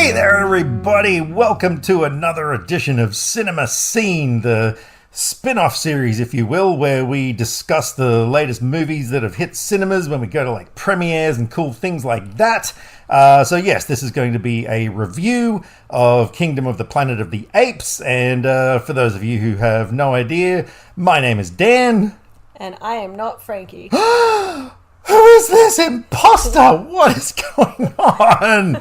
Hey there, everybody! Welcome to another edition of Cinema Scene, the spin-off series, if you will, where we discuss the latest movies that have hit cinemas when we go to like premieres and cool things like that. So yes, this is going to be a review of Kingdom of the Planet of the Apes, and for those of you who have no idea, my name is Dan. And I am not Frankie. Who is this imposter? What is going on?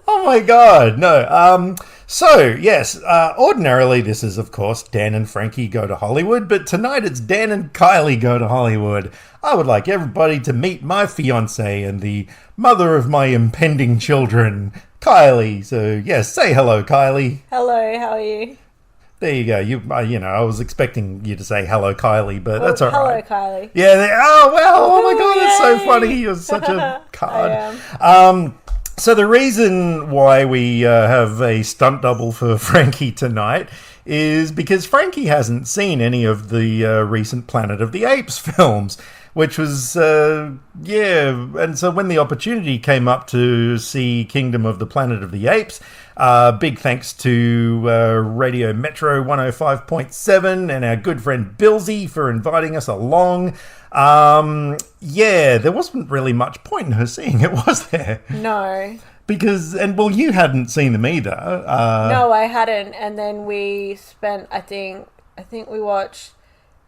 Oh my god, no. So, yes, ordinarily this is, of course, Dan and Frankie Go to Hollywood, but tonight it's Dan and Kylie Go to Hollywood. I would like everybody to meet my fiancee and the mother of my impending children, Kylie. So, yes, say hello, Kylie. Hello, how are you? There you go. I was expecting you to say hello, Kylie, but that's all hello, right. Hello, Kylie. Yeah, oh my god, that's so funny. You're such a card. I am. So the reason why we have a stunt double for Frankie tonight is because Frankie hasn't seen any of the recent Planet of the Apes films, which was, and so when the opportunity came up to see Kingdom of the Planet of the Apes, big thanks to Radio Metro 105.7 and our good friend Billsy for inviting us along. There wasn't really much point in her seeing it, was there? No. Because, you hadn't seen them either. No, I hadn't. And then we spent, I think we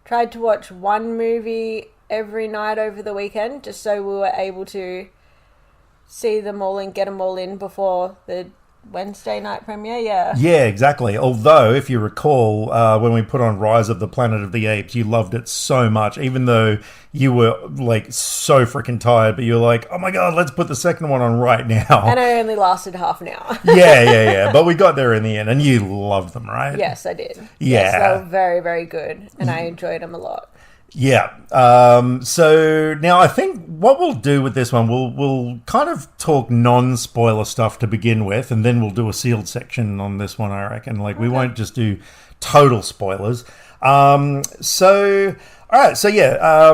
tried to watch one movie every night over the weekend, just so we were able to see them all and get them all in before the Wednesday night premiere, yeah. Yeah, exactly. Although, if you recall, when we put on Rise of the Planet of the Apes, you loved it so much, even though you were, like, so freaking tired, but you were like, oh my god, let's put the second one on right now. And I only lasted half an hour. Yeah. But we got there in the end, and you loved them, right? Yes, I did. Yeah. Yes, they were very, very good, and I enjoyed them a lot. Yeah. So now I think what we'll do with this one, we'll kind of talk non-spoiler stuff to begin with, and then we'll do a sealed section on this one, I reckon. Like, we won't just do total spoilers.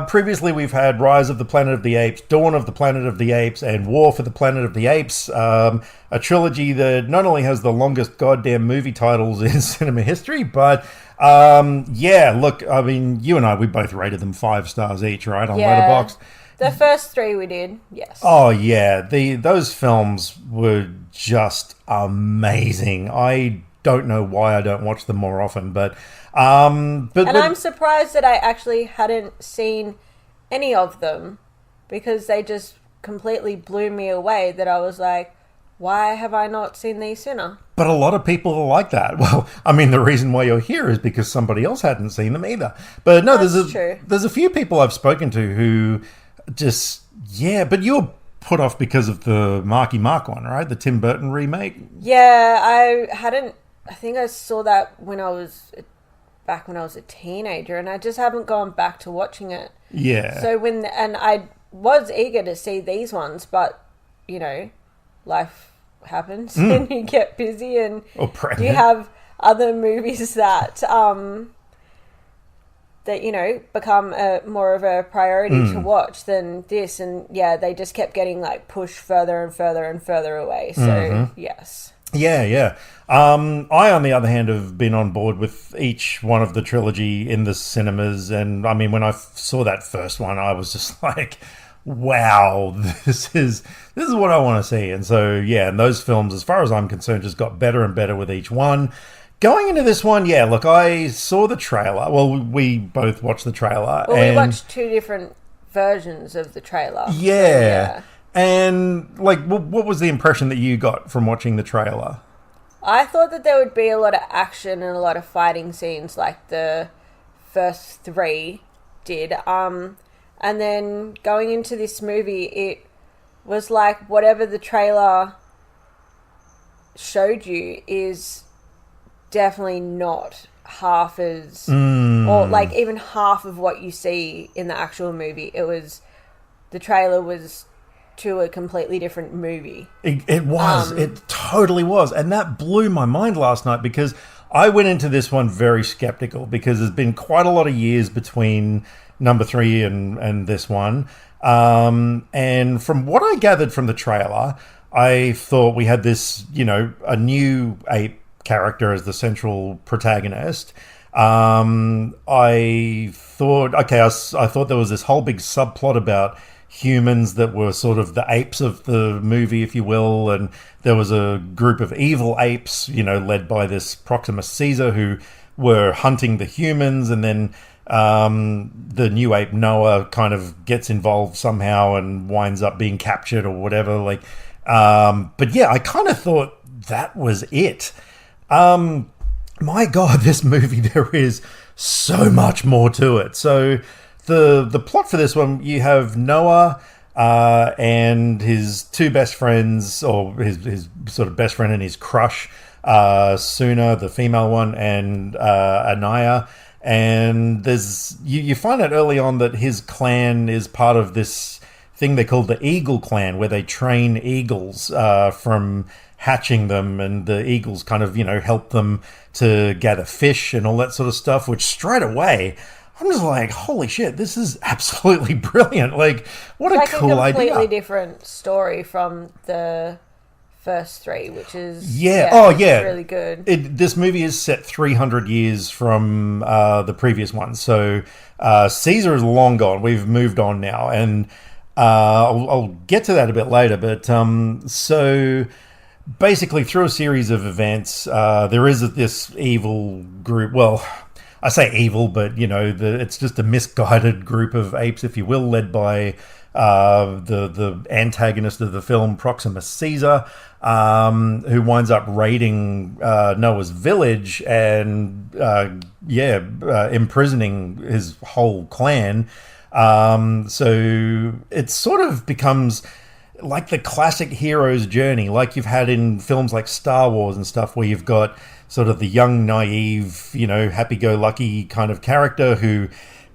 Previously we've had Rise of the Planet of the Apes, Dawn of the Planet of the Apes, and War for the Planet of the Apes, a trilogy that not only has the longest goddamn movie titles in cinema history, but you and I, we both rated them 5 stars each, right, on Letterboxd. The first 3 we did, yes. Oh yeah, those films were just amazing. I don't know why I don't watch them more often, but I'm surprised that I actually hadn't seen any of them, because they just completely blew me away, that I was like, why have I not seen these sooner? But a lot of people are like that. Well, I mean, the reason why you're here is because somebody else hadn't seen them either. But no, there's a few people I've spoken to who just, but you were put off because of the Marky Mark one, right? The Tim Burton remake? Yeah, I think I saw that when I was a teenager, and I just haven't gone back to watching it. Yeah. So and I was eager to see these ones, but, life happens and you get busy and you have other movies that become more of a priority to watch than this, and they just kept getting like pushed further and further and further away. So yes. Yeah. I, on the other hand, have been on board with each one of the trilogy in the cinemas, and I mean, when I saw that first one, I was just like, wow, this is what I want to see. And so, and those films, as far as I'm concerned, just got better and better with each one. Going into this one, look, I saw the trailer. Well, we both watched the trailer. Well, we watched 2 different versions of the trailer. Yeah. And, like, what was the impression that you got from watching the trailer? I thought that there would be a lot of action and a lot of fighting scenes like the first 3 did. And then going into this movie, it was like whatever the trailer showed you is definitely not half as, or like even half of what you see in the actual movie. The trailer was to a completely different movie. It was. It totally was. And that blew my mind last night, because I went into this one very skeptical, because there's been quite a lot of years between number 3 and this one. And from what I gathered from the trailer, I thought we had this, a new ape character as the central protagonist. I thought, I thought there was this whole big subplot about humans that were sort of the apes of the movie, if you will, and there was a group of evil apes, led by this Proximus Caesar, who were hunting the humans, and then the new ape Noah kind of gets involved somehow and winds up being captured or whatever. But yeah, I kind of thought that was it. My God, this movie, there is so much more to it. So the plot for this one, you have Noah and his two best friends, or his sort of best friend and his crush, Suna, the female one, and Anaya. And there's you find out early on that his clan is part of this thing they call the Eagle Clan, where they train eagles from hatching them, and the eagles kind of, help them to gather fish and all that sort of stuff, which straight away, I'm just like, holy shit, this is absolutely brilliant. Like, what a cool idea. It's like a completely different story from the first three, which is really good. This movie is set 300 years from the previous one. So Caesar is long gone. We've moved on now. And I'll get to that a bit later. But so basically, through a series of events, there is this evil group. Well, I say evil, but it's just a misguided group of apes, if you will, led by the antagonist of the film, Proximus Caesar, who winds up raiding Noah's village and imprisoning his whole clan. So it sort of becomes like the classic hero's journey, like you've had in films like Star Wars and stuff, where you've got sort of the young, naive, happy-go-lucky kind of character who,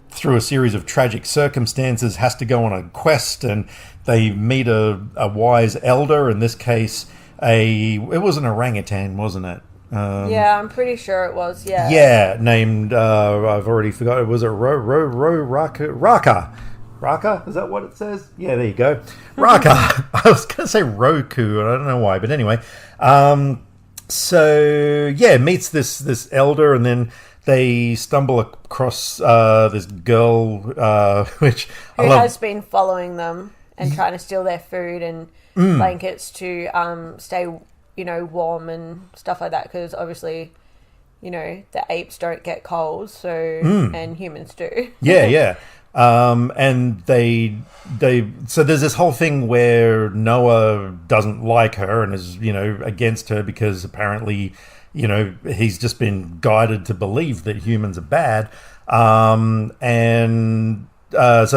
through a series of tragic circumstances, has to go on a quest, and they meet a wise elder. In this case, it was an orangutan, wasn't it? Yeah, I'm pretty sure it was. Yeah. Yeah, named I've already forgot. Was it Raka? Raka? Is that what it says? Yeah, there you go. Raka. I was going to say Roku, and I don't know why, but anyway. So yeah, meets this elder, and then they stumble across this girl, which who has been following them and trying to steal their food and blankets to stay, warm and stuff like that. Because obviously, the apes don't get cold, so and humans do. Yeah. And so there's this whole thing where Noah doesn't like her and is, against her because apparently, he's just been guided to believe that humans are bad. So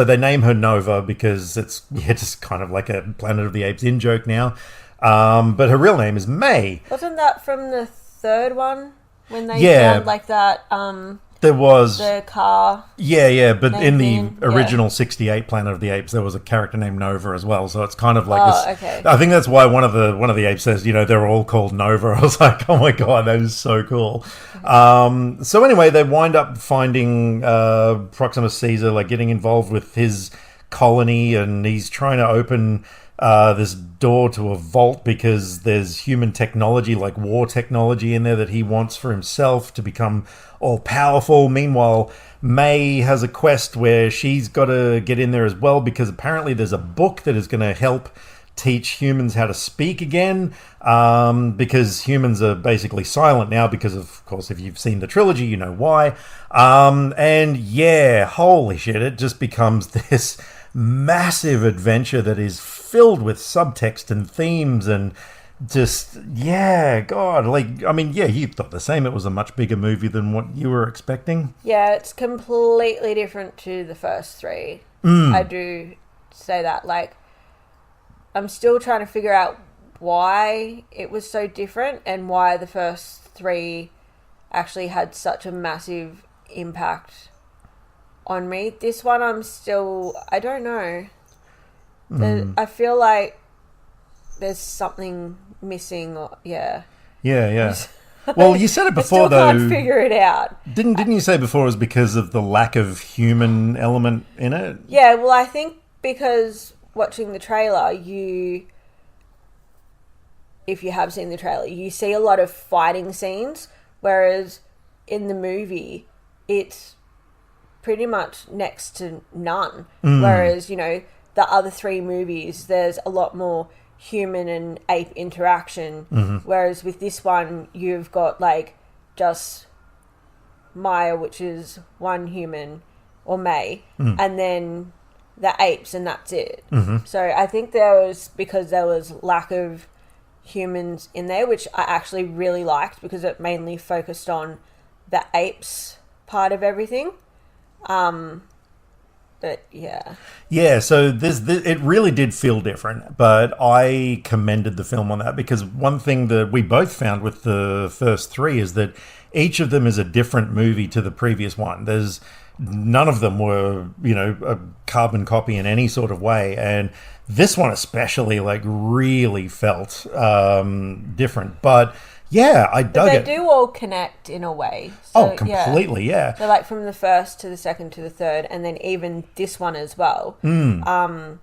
they name her Nova because it's just kind of like a Planet of the Apes in-joke now. But her real name is May. Wasn't that from the third one? When they found like that... There was the car. Yeah, but in the original 68 Planet of the Apes, there was a character named Nova as well. So it's kind of like this. Okay. I think that's why one of the apes says, they're all called Nova. I was like, oh my god, that is so cool. So anyway, they wind up finding Proximus Caesar, like getting involved with his colony, and he's trying to open this door to a vault because there's human technology, like war technology, in there that he wants for himself to become all powerful. Meanwhile, May has a quest where she's got to get in there as well because apparently there's a book that is going to help teach humans how to speak again, because humans are basically silent now because of course, if you've seen the trilogy, you know why. And yeah, holy shit, it just becomes this massive adventure that is filled with subtext and themes and just, God, you thought the same. It was a much bigger movie than what you were expecting. Yeah, it's completely different to the first three. I do say that. Like, I'm still trying to figure out why it was so different and why the first three actually had such a massive impact on me. This one, I don't know. I feel like there's something missing. Yeah. Well, you said it before, though. I still can't figure it out. Didn't you say before it was because of the lack of human element in it? Yeah, well, I think because watching the trailer, if you have seen the trailer, you see a lot of fighting scenes, whereas in the movie, it's pretty much next to none. Whereas, you know, the other 3 movies, there's a lot more human and ape interaction. Whereas with this one, you've got, like, just Maya, which is one human, or May, and then the apes, and that's it. So I think because there was lack of humans in there, which I actually really liked because it mainly focused on the apes part of everything. But yeah, so it really did feel different, but I commended the film on that, because one thing that we both found with the first 3 is that each of them is a different movie to the previous one. None of them were, you know, a carbon copy in any sort of way, and this one especially, like, really felt different. But yeah, I dug it. They do all connect in a way. So, completely, yeah. So, like, from the first to the second to the third, and then even this one as well. Yeah,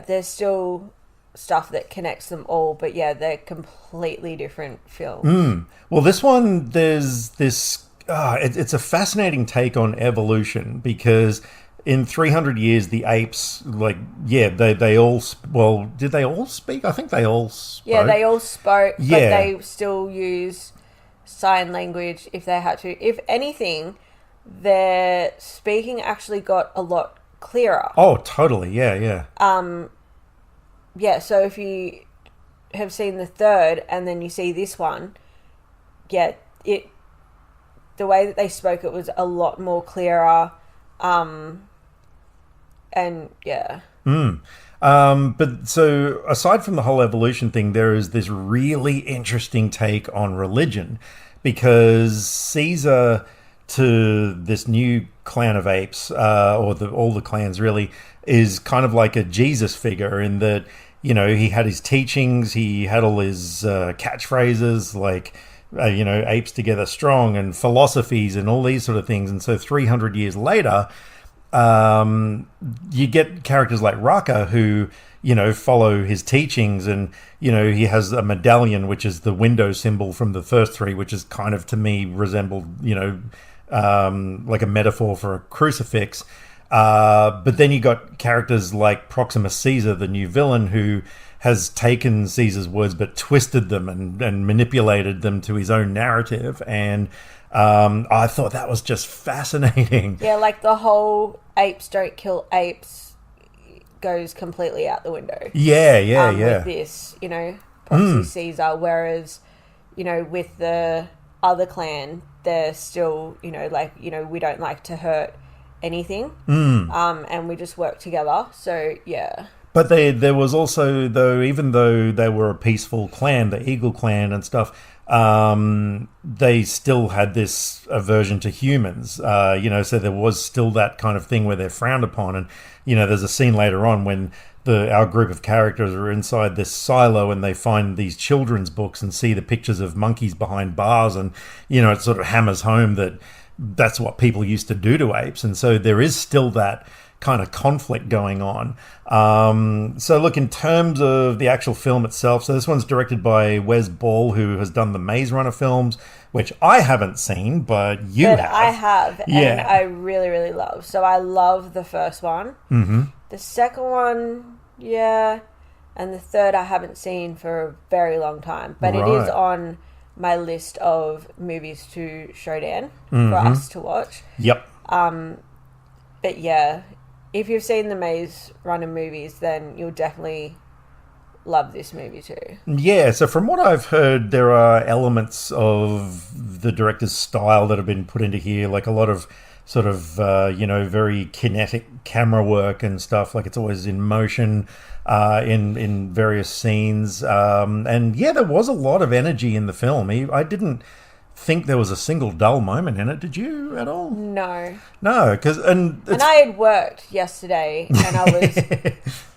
there's still stuff that connects them all, but yeah, they're completely different films. Well, this one, there's this... it's a fascinating take on evolution, because in 300 years, the apes, like, they all... Well, did they all speak? I think they all spoke. Yeah, they all spoke, but they still use sign language if they had to. If anything, their speaking actually got a lot clearer. Oh, totally, yeah. Yeah, so if you have seen the third and then you see this one, the way that they spoke, it was a lot more clearer. And yeah. But so aside from the whole evolution thing, there is this really interesting take on religion, because Caesar, to this new clan of apes, or all the clans really, is kind of like a Jesus figure, in that, you know, he had his teachings, he had all his catchphrases, like, you know, apes together strong, and philosophies and all these sort of things. And so 300 years later, you get characters like Raka who, you know, follow his teachings, and, you know, he has a medallion, which is the window symbol from the first 3, which is kind of, to me, resembled, you know, like a metaphor for a crucifix. But then you got characters like Proximus Caesar, the new villain, who has taken Caesar's words but twisted them and manipulated them to his own narrative. And I thought that was just fascinating. Yeah, like the whole apes don't kill apes goes completely out the window. Yeah. With this, you know, Proximus Caesar, whereas, you know, with the other clan, they're still, you know, like, you know, we don't like to hurt anything, and we just work together. So yeah. But there was also, though, even though they were a peaceful clan, the Eagle clan and stuff, they still had this aversion to humans. You know, so there was still that kind of thing where they're frowned upon. And, you know, there's a scene later on when our group of characters are inside this silo and they find these children's books and see the pictures of monkeys behind bars, and, you know, it sort of hammers home that that's what people used to do to apes. And so there is still that kind of conflict going on. So look, in terms of the actual film itself, so this one's directed by Wes Ball, who has done the Maze Runner films, which I haven't seen, but have. I have, and I really, really love. So I love the first one. The second one, and the third I haven't seen for a very long time, but it is on my list of movies to show Dan for us to watch. Yep. But yeah, if you've seen the Maze Runner movies, then you'll definitely love this movie too. Yeah, so from what I've heard, there are elements of the director's style that have been put into here, like a lot of sort of, you know, very kinetic camera work and stuff, like it's always in motion in various scenes. And yeah, there was a lot of energy in the film. I didn't think there was a single dull moment in it. Did you at all? No, because and I had worked yesterday and I was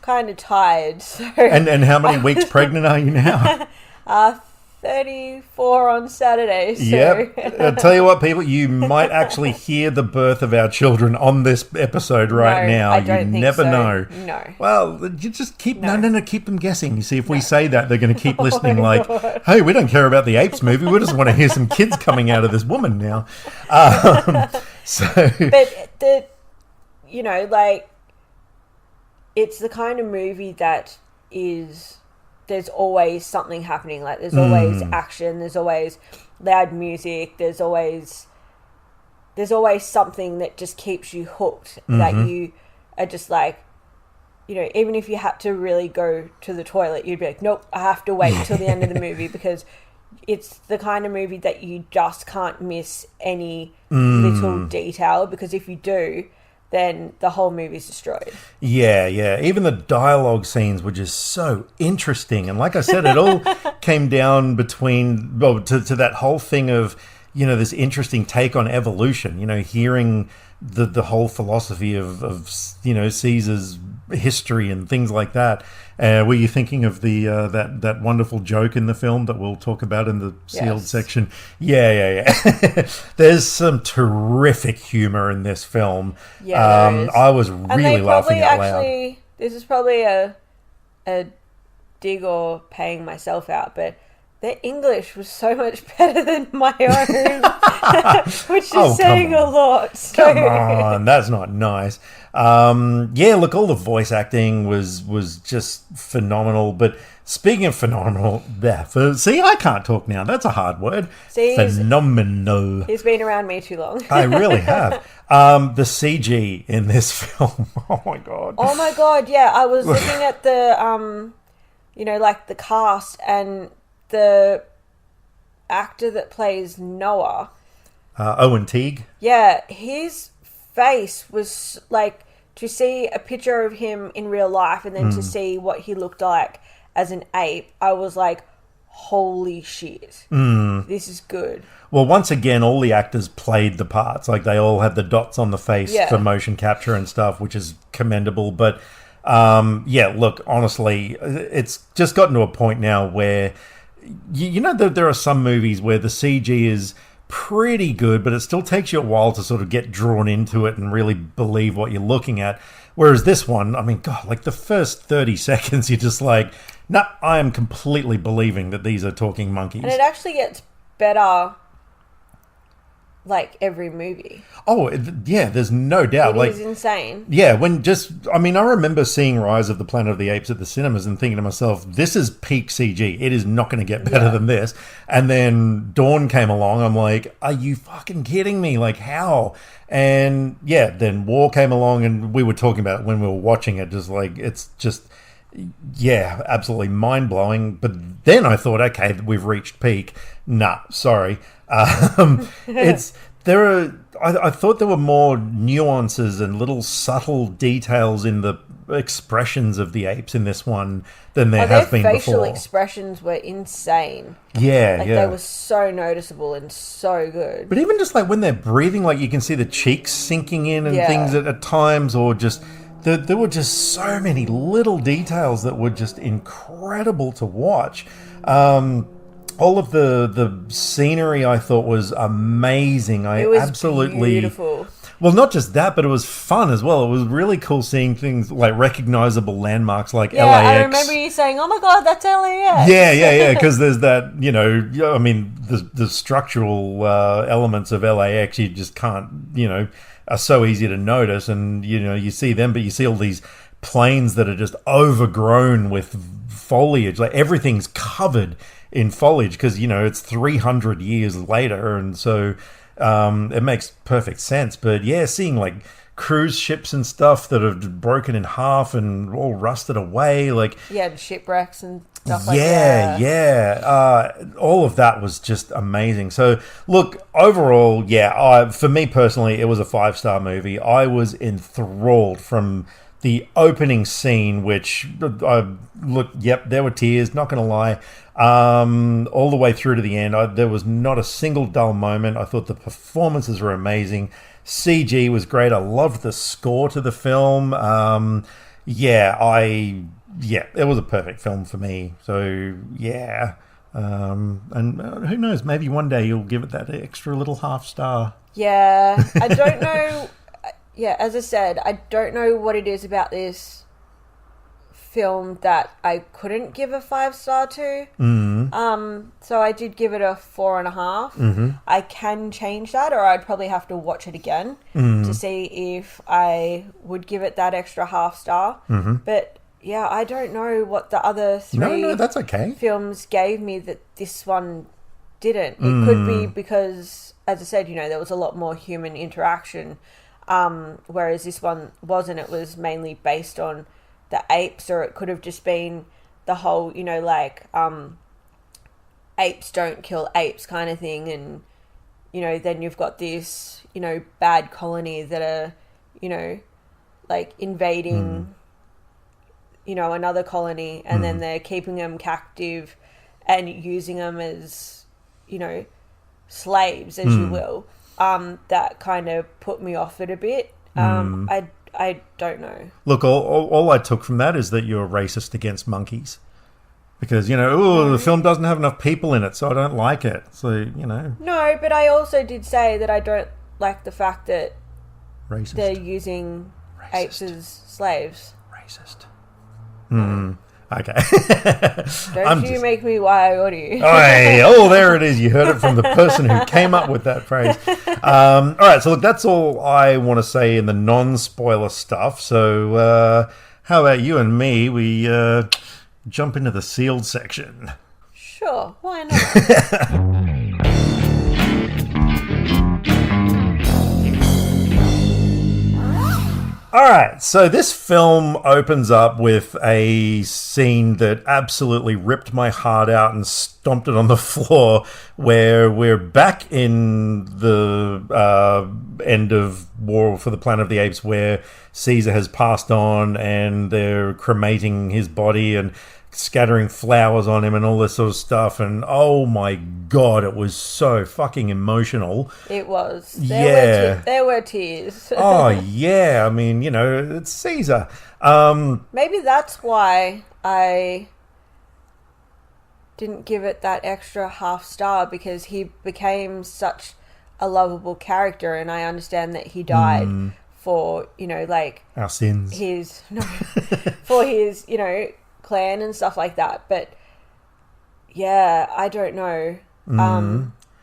kind of tired. So and how many weeks pregnant are you now? 34 on Saturday. So. Yep. I'll tell you what, people, you might actually hear the birth of our children on this episode right now. I don't you never know. No. Well, you just keep keep them guessing. You see, if we say that, they're going to keep listening. God. Hey, we don't care about the Apes movie. We just want to hear some kids coming out of this woman now. But it's the kind of movie that is. There's always something happening. Like, there's always action. There's always loud music. There's always something that just keeps you hooked. That you are just like, even if you had to really go to the toilet, you'd be like, nope, I have to wait till the end of the movie, because it's the kind of movie that you just can't miss any little detail, because if you do, then the whole movie's destroyed. Yeah. Even the dialogue scenes were just so interesting. And like I said, it all came down to that whole thing of, this interesting take on evolution, hearing the whole philosophy of Caesar's history and things like that. Were you thinking of the that wonderful joke in the film that we'll talk about in the sealed section? Yeah. There's some terrific humor in this film. Yeah, I was really laughing out loud. This is probably a dig or paying myself out, but their English was so much better than my own, which is saying a lot. So. Come on, that's not nice. Look, all the voice acting was just phenomenal. But speaking of phenomenal, see, I can't talk now. That's a hard word. Phenomenal. He's been around me too long. I really have. The CG in this film. Oh my god. Yeah, I was looking at the the cast, and the actor that plays Noah, Owen Teague. Yeah, his face was like, to see a picture of him in real life and then to see what he looked like as an ape, I was like, holy shit, this is good. Well, once again, all the actors played the parts. Like, they all had the dots on the face for motion capture and stuff, which is commendable. But look, honestly, it's just gotten to a point now where there are some movies where the CG is pretty good, but it still takes you a while to sort of get drawn into it and really believe what you're looking at. Whereas this one, I mean, God, like the first 30 seconds, you're just like, nah, I am completely believing that these are talking monkeys. And it actually gets better, like, every movie. Oh, yeah, there's no doubt. It is insane. Yeah, I remember seeing Rise of the Planet of the Apes at the cinemas and thinking to myself, this is peak CG. It is not going to get better than this. And then Dawn came along. I'm like, are you fucking kidding me? Like, how? And then War came along, and we were talking about it when we were watching it. Just like, it's just, absolutely mind-blowing. But then I thought, okay, we've reached peak. Nah, sorry. I thought there were more nuances and little subtle details in the expressions of the apes in this one than there have been before. Their facial expressions were insane. They were so noticeable and so good. But even just like when they're breathing, like you can see the cheeks sinking in and things at times, or just there were just so many little details that were just incredible to watch. All of the scenery I thought was amazing. It was beautiful. Well, not just that, but it was fun as well. It was really cool seeing things like recognizable landmarks like LAX. I remember you saying, oh my God, that's LAX. Yeah, because there's that, the structural elements of LAX you just can't, are so easy to notice. And, you see them, but you see all these plains that are just overgrown with foliage. Like, everything's covered in foliage because, it's 300 years later. And so it makes perfect sense. But seeing like cruise ships and stuff that have broken in half and all rusted away, like the shipwrecks and stuff like that. All of that was just amazing. So look, overall, for me personally, it was a 5-star movie. I was enthralled from the opening scene, which there were tears, not going to lie, all the way through to the end. There was not a single dull moment. I thought the performances were amazing. CG was great. I loved the score to the film. It was a perfect film for me. So, And who knows, maybe one day you'll give it that extra little half star. Yeah, I don't know. Yeah, as I said, I don't know what it is about this film that I couldn't give a 5-star to. So I did give it a 4.5. I can change that, or I'd probably have to watch it again to see if I would give it that extra half star. But yeah, I don't know what the other three No, that's okay. films gave me that this one didn't. It could be because, as I said, there was a lot more human interaction, whereas this one wasn't. It was mainly based on the apes, or it could have just been the whole, apes don't kill apes kind of thing. And, then you've got this, bad colony that are, invading, another colony, and then they're keeping them captive and using them as, slaves, as you will. That kind of put me off it a bit. I don't know. Look, all I took from that is that you're racist against monkeys. Because, the film doesn't have enough people in it, so I don't like it. So, No, but I also did say that I don't like the fact that they're using apes as slaves. Racist. Okay. Don't you make me wild, you. Oh, there it is. You heard it from the person who came up with that phrase. All right, so look, that's all I want to say in the non-spoiler stuff. So how about you and me? We jump into the sealed section. Sure, why not? All right, so this film opens up with a scene that absolutely ripped my heart out and stomped it on the floor, where we're back in the end of War for the Planet of the Apes, where Caesar has passed on and they're cremating his body and scattering flowers on him and all this sort of stuff. And oh my God, it was so fucking emotional. It was. There were tears. Oh yeah, I mean, it's Caesar. Maybe that's why I didn't give it that extra half star, because he became such a lovable character, and I understand that he died for, our sins. For his, clan and stuff like that. But yeah, I don't know.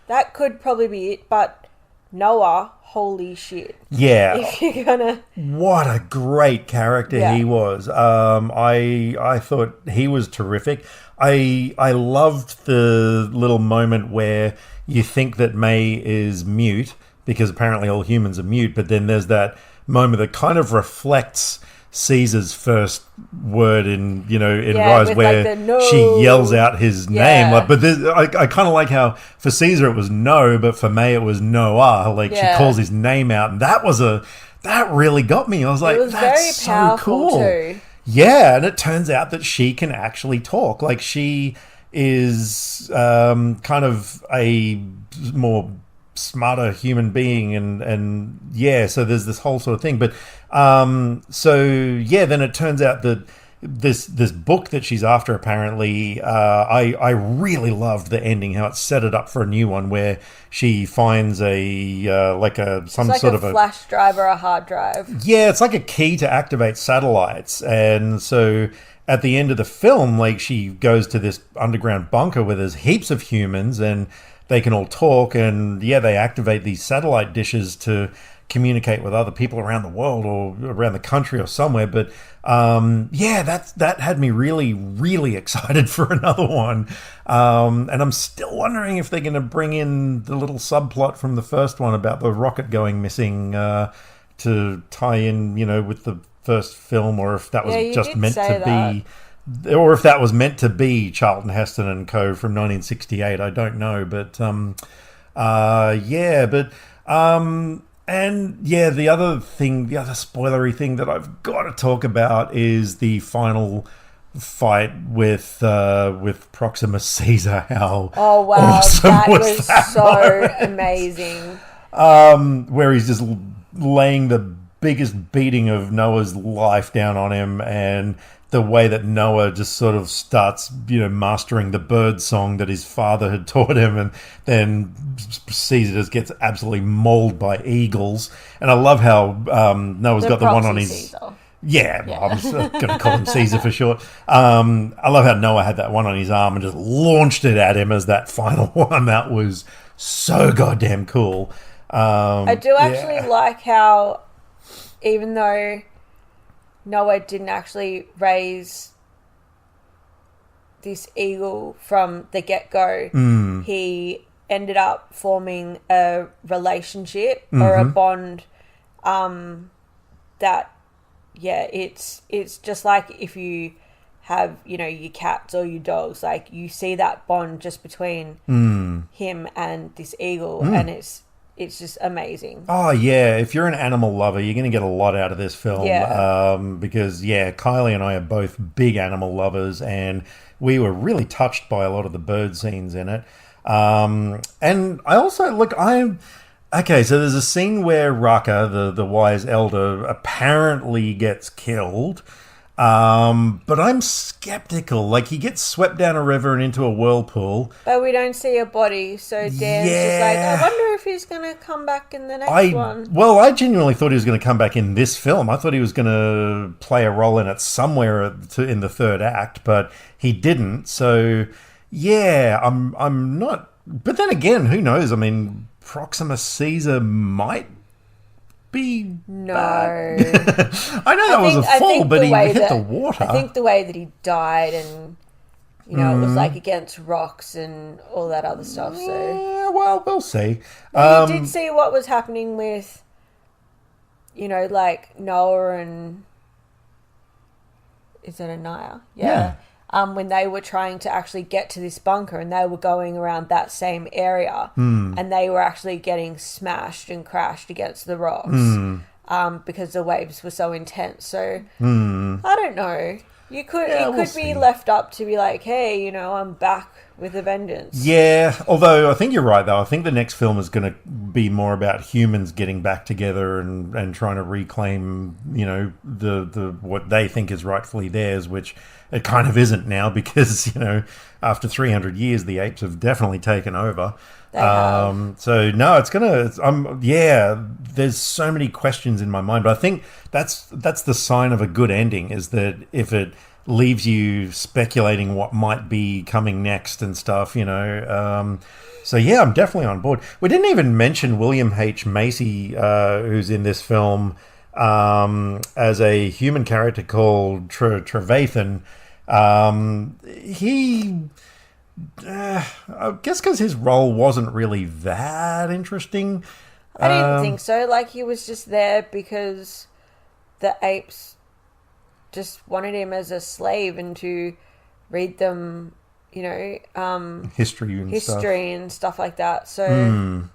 That could probably be it, but Noah, holy shit. Yeah. If you're gonna... What a great character he was. I thought he was terrific. I loved the little moment where you think that May is mute, because apparently all humans are mute, but then there's that moment that kind of reflects Caesar's first word in Rise, where she yells out his name. But I kind of like how for Caesar it was no, but for May it was Noah. She calls his name out, and that really got me. I was like, that's so cool. Too. Yeah, and it turns out that she can actually talk. She is kind of a more smarter human being, and so there's this whole sort of thing. But then it turns out that this book that she's after, apparently, I really loved the ending, how it set it up for a new one where she finds a flash drive or a hard drive. Yeah, it's like a key to activate satellites. And so at the end of the film, she goes to this underground bunker where there's heaps of humans, and they can all talk, and they activate these satellite dishes to communicate with other people around the world or around the country or somewhere. But that had me really, really excited for another one. And I'm still wondering if they're going to bring in the little subplot from the first one about the rocket going missing to tie in, with the first film, or if that was just meant to be. Or if that was meant to be Charlton Heston and co. from 1968, I don't know. But, the other spoilery thing that I've got to talk about is the final fight with Proximus Caesar. How awesome that was so amazing. Where he's just laying the biggest beating of Noah's life down on him, and the way that Noah just sort of starts, mastering the bird song that his father had taught him, and then Caesar just gets absolutely mauled by eagles. And I love how Noah's got the one on his... Caesar. Yeah, well, I'm just going to call him Caesar for short. I love how Noah had that one on his arm and just launched it at him as that final one. That was so goddamn cool. I do actually like how, even though Noah didn't actually raise this eagle from the get-go, he ended up forming a relationship or a bond that, it's just like if you have, your cats or your dogs, like you see that bond just between him and this eagle, and it's just amazing. Oh, yeah. If you're an animal lover, you're going to get a lot out of this film. Yeah. Because, Kylie and I are both big animal lovers, and we were really touched by a lot of the bird scenes in it. And I also, okay, so there's a scene where Raka, the wise elder, apparently gets killed. But I'm skeptical. Like, he gets swept down a river and into a whirlpool. But we don't see a body, so Dan's just like, I wonder if he's going to come back in the next one. Well, I genuinely thought he was going to come back in this film. I thought he was going to play a role in it somewhere in the third act, but he didn't. So, I'm not... But then again, who knows? I mean, Proxima Caesar might be no. Bad. I know that was a fall, but he hit the water. I think the way that he died, and it was like against rocks and all that other stuff. So well, we'll see. You did see what was happening with, like Noah and is it Anaya? Yeah. When they were trying to actually get to this bunker, and they were going around that same area, and they were actually getting smashed and crashed against the rocks because the waves were so intense. So I don't know. It could be left up to be like, hey, I'm back with a vengeance. Yeah, although I think you're right, though. I think the next film is going to be more about humans getting back together and trying to reclaim, the what they think is rightfully theirs, which it kind of isn't now because, after 300 years, the apes have definitely taken over. They have. So, no, there's so many questions in my mind, but I think that's the sign of a good ending, is that if it leaves you speculating what might be coming next and stuff, So, I'm definitely on board. We didn't even mention William H. Macy, who's in this film, as a human character called Trevathan. I guess because his role wasn't really that interesting. I didn't think so. Like, he was just there because the apes just wanted him as a slave and to read them, history and stuff like that. So,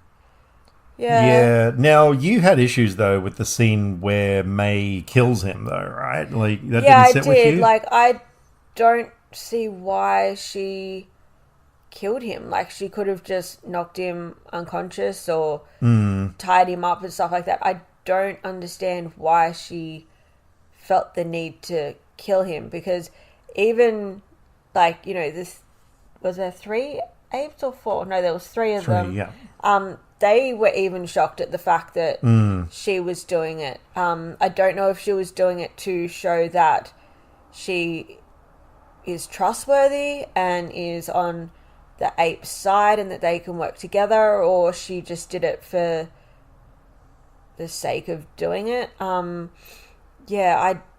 yeah. Now, you had issues, though, with the scene where May kills him, though, right? Like, that didn't sit with you? Like, I don't see why she killed him. Like, she could have just knocked him unconscious or tied him up and stuff like that. I don't understand why she felt the need to kill him, because even, like, this... Was there 3 apes or 4? No, there was 3 of them. Yeah. They were even shocked at the fact that she was doing it. I don't know if she was doing it to show that she is trustworthy and is on the ape's side and that they can work together, or she just did it for the sake of doing it. I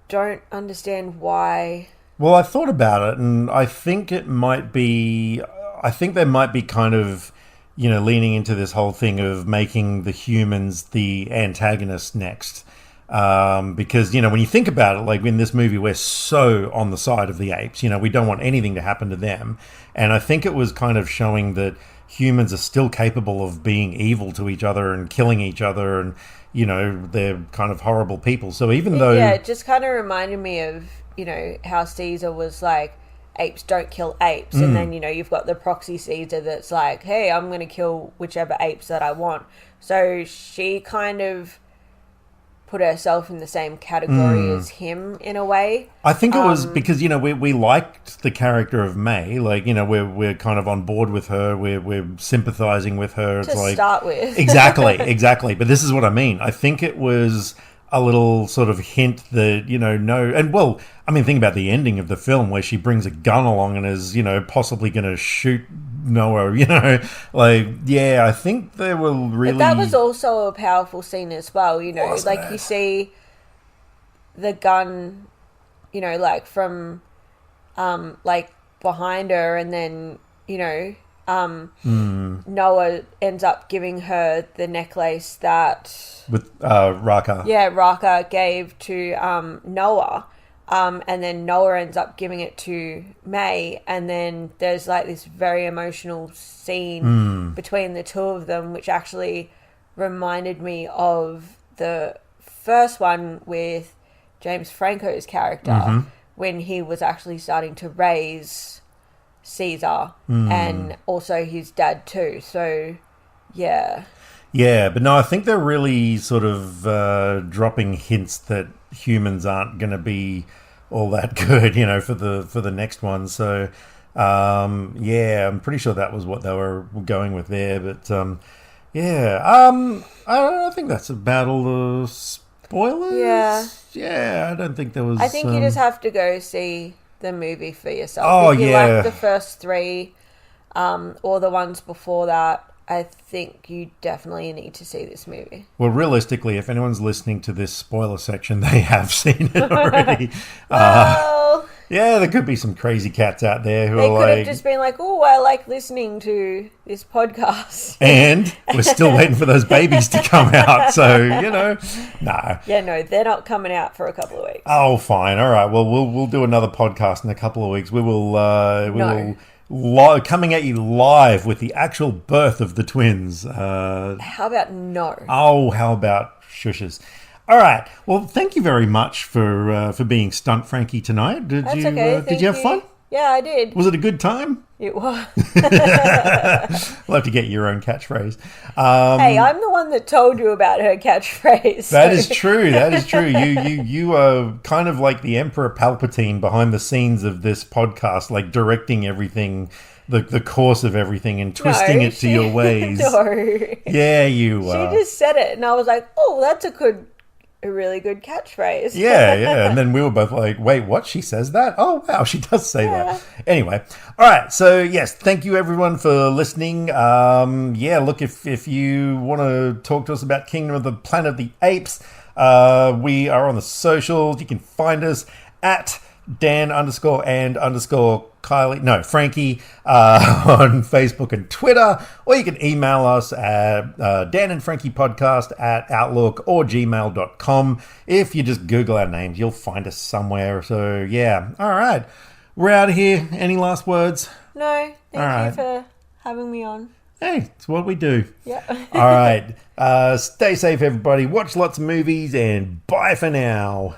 don't understand why. Well, I thought about it, and I think there might be kind of, leaning into this whole thing of making the humans the antagonist next. Because, when you think about it, like in this movie, we're so on the side of the apes. We don't want anything to happen to them. And I think it was kind of showing that humans are still capable of being evil to each other and killing each other, and, they're kind of horrible people. So even though... Yeah, it just kind of reminded me of, how Caesar was like, apes don't kill apes. And then, you've got the proxy Caesar that's like, hey, I'm going to kill whichever apes that I want. So she kind of put herself in the same category as him in a way. I think it was because, we liked the character of May. Like, we're kind of on board with her. We're sympathizing with her. To start with. Exactly. But this is what I mean. I think it was a little sort of hint that, no. And, well, I mean, think about the ending of the film where she brings a gun along and is, possibly going to shoot Noah, I think they were really... But that was also a powerful scene as well, you see the gun, from, behind her, and then, Noah ends up giving her the necklace that... With Raka. Yeah, Raka gave to Noah. And then Noah ends up giving it to May, and then there's this very emotional scene between the two of them, which actually reminded me of the first one with James Franco's character when he was actually starting to raise Caesar and also his dad too. So, yeah. Yeah, but no, I think they're really sort of dropping hints that humans aren't going to be all that good, for the next one. So, I'm pretty sure that was what they were going with there. But I think that's about all the spoilers. Yeah, I don't think there was. I think you just have to go see the movie for yourself. Oh, if you yeah. like the first three, or the ones before that, I think you definitely need to see this movie. Well, realistically, if anyone's listening to this spoiler section, they have seen it already. Well, there could be some crazy cats out there who they are could have just been like, "Oh, I like listening to this podcast," and we're still waiting for those babies to come out. So no. Yeah, no, they're not coming out for a couple of weeks. Oh, fine, all right. Well, we'll do another podcast in a couple of weeks. We will. Coming at you live with the actual birth of the twins. How about no? Oh, how about shushes? All right. Well, thank you very much for being Stunt Frankie tonight. Did you have fun? Yeah, I did. Was it a good time? It was. We'll have to get your own catchphrase. Hey, I'm the one that told you about her catchphrase. That is true. You are kind of like the Emperor Palpatine behind the scenes of this podcast, like directing everything, the course of everything, and twisting it to your ways. No. Yeah, you are. She just said it, and I was like, "Oh, that's a really good catchphrase." Yeah. And then we were both like, wait, what? She says that? Oh, wow, she does say that. Anyway. All right. So, yes, thank you, everyone, for listening. Look, if you want to talk to us about Kingdom of the Planet of the Apes, we are on the socials. You can find us at Frankie on Facebook and Twitter, or you can email us at danandfrankiepodcast@outlook or gmail.com. If you just Google our names, you'll find us somewhere. So, yeah. All right. We're out of here. Any last words? No. Thank you for having me on. Hey, it's what we do. Yeah. All right. Stay safe, everybody. Watch lots of movies, and bye for now.